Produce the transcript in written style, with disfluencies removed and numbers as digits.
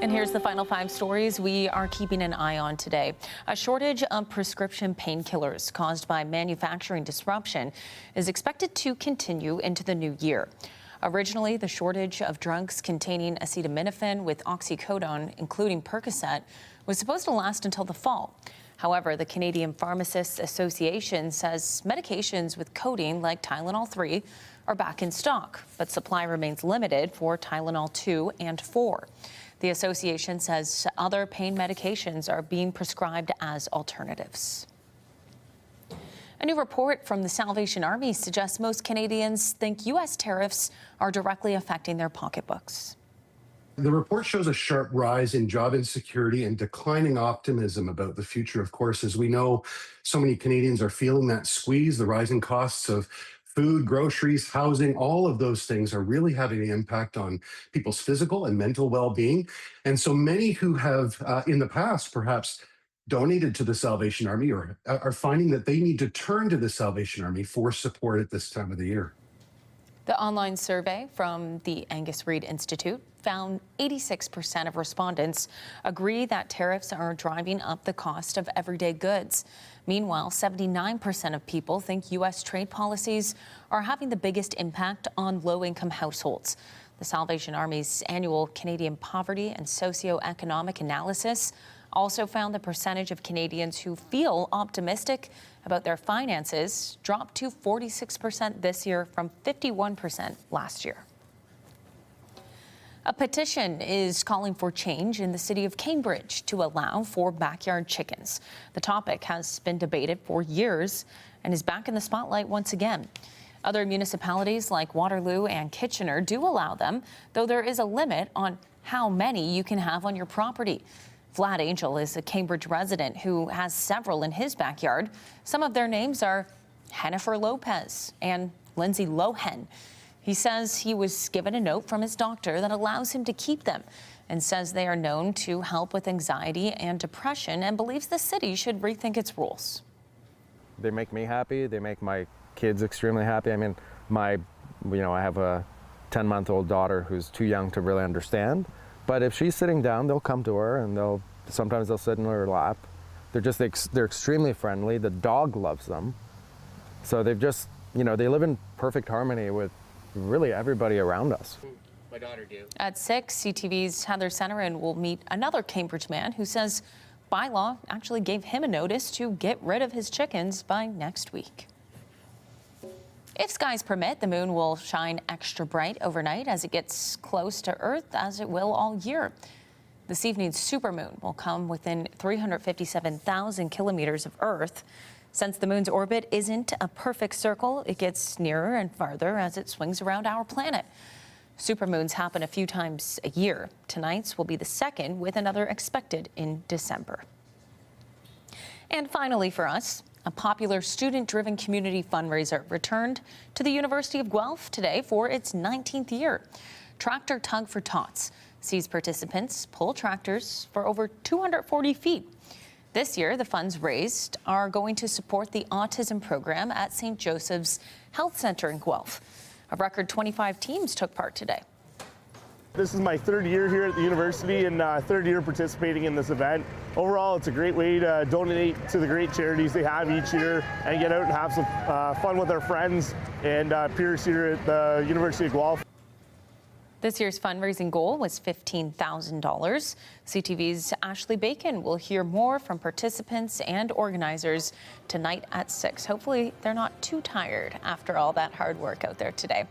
And here's the final 5 stories we are keeping an eye on today. A shortage of prescription painkillers caused by manufacturing disruption is expected to continue into the new year. Originally, the shortage of drugs containing acetaminophen with oxycodone, including Percocet, was supposed to last until the fall. However, the Canadian Pharmacists Association says medications with codeine like Tylenol 3 are back in stock, but supply remains limited for Tylenol 2 and 4. The association says other pain medications are being prescribed as alternatives. A new report from the Salvation Army suggests most Canadians think U.S. tariffs are directly affecting their pocketbooks. The report shows a sharp rise in job insecurity and declining optimism about the future. Of course, as we know, so many Canadians are feeling that squeeze. The rising costs of food, groceries, housing, all of those things are really having an impact on people's physical and mental well-being. And so many who have in the past perhaps donated to the Salvation Army or are finding that they need to turn to the Salvation Army for support at this time of the year. The online survey from the Angus Reid Institute found 86% of respondents agree that tariffs are driving up the cost of everyday goods. Meanwhile, 79% of people think U.S. trade policies are having the biggest impact on low-income households. The Salvation Army's annual Canadian Poverty and Socioeconomic Analysis also found the percentage of Canadians who feel optimistic about their finances dropped to 46% this year from 51% last year. A petition is calling for change in the city of Cambridge to allow for backyard chickens. The topic has been debated for years and is back in the spotlight once again. Other municipalities like Waterloo and Kitchener do allow them, though there is a limit on how many you can have on your property. Vlad Angel is a Cambridge resident who has several in his backyard. Some of their names are Jennifer Lopez and Lindsay Lohan. He says he was given a note from his doctor that allows him to keep them and says they are known to help with anxiety and depression and believes the city should rethink its rules. They make me happy. They make my kids extremely happy. I mean, I have a 10-month-old daughter who's too young to really understand. But if she's sitting down, they'll come to her and sometimes they'll sit in her lap. They're extremely friendly. The dog loves them. So they've just, they live in perfect harmony with really everybody around us. My daughter do. At 6, CTV's Heather Centerin will meet another Cambridge man who says bylaw actually gave him a notice to get rid of his chickens by next week. If skies permit, the moon will shine extra bright overnight as it gets close to Earth, as it will all year. This evening's supermoon will come within 357,000 kilometers of Earth. Since the moon's orbit isn't a perfect circle, it gets nearer and farther as it swings around our planet. Supermoons happen a few times a year. Tonight's will be the second, with another expected in December. And finally for us, a popular student-driven community fundraiser returned to the University of Guelph today for its 19th year. Tractor Tug for Tots sees participants pull tractors for over 240 feet. This year, the funds raised are going to support the autism program at St. Joseph's Health Center in Guelph. A record 25 teams took part today. This is my 3rd year here at the university and 3rd year participating in this event. Overall, it's a great way to donate to the great charities they have each year and get out and have some fun with our friends and peers here at the University of Guelph. This year's fundraising goal was $15,000. CTV's Ashley Bacon will hear more from participants and organizers tonight at 6. Hopefully, they're not too tired after all that hard work out there today.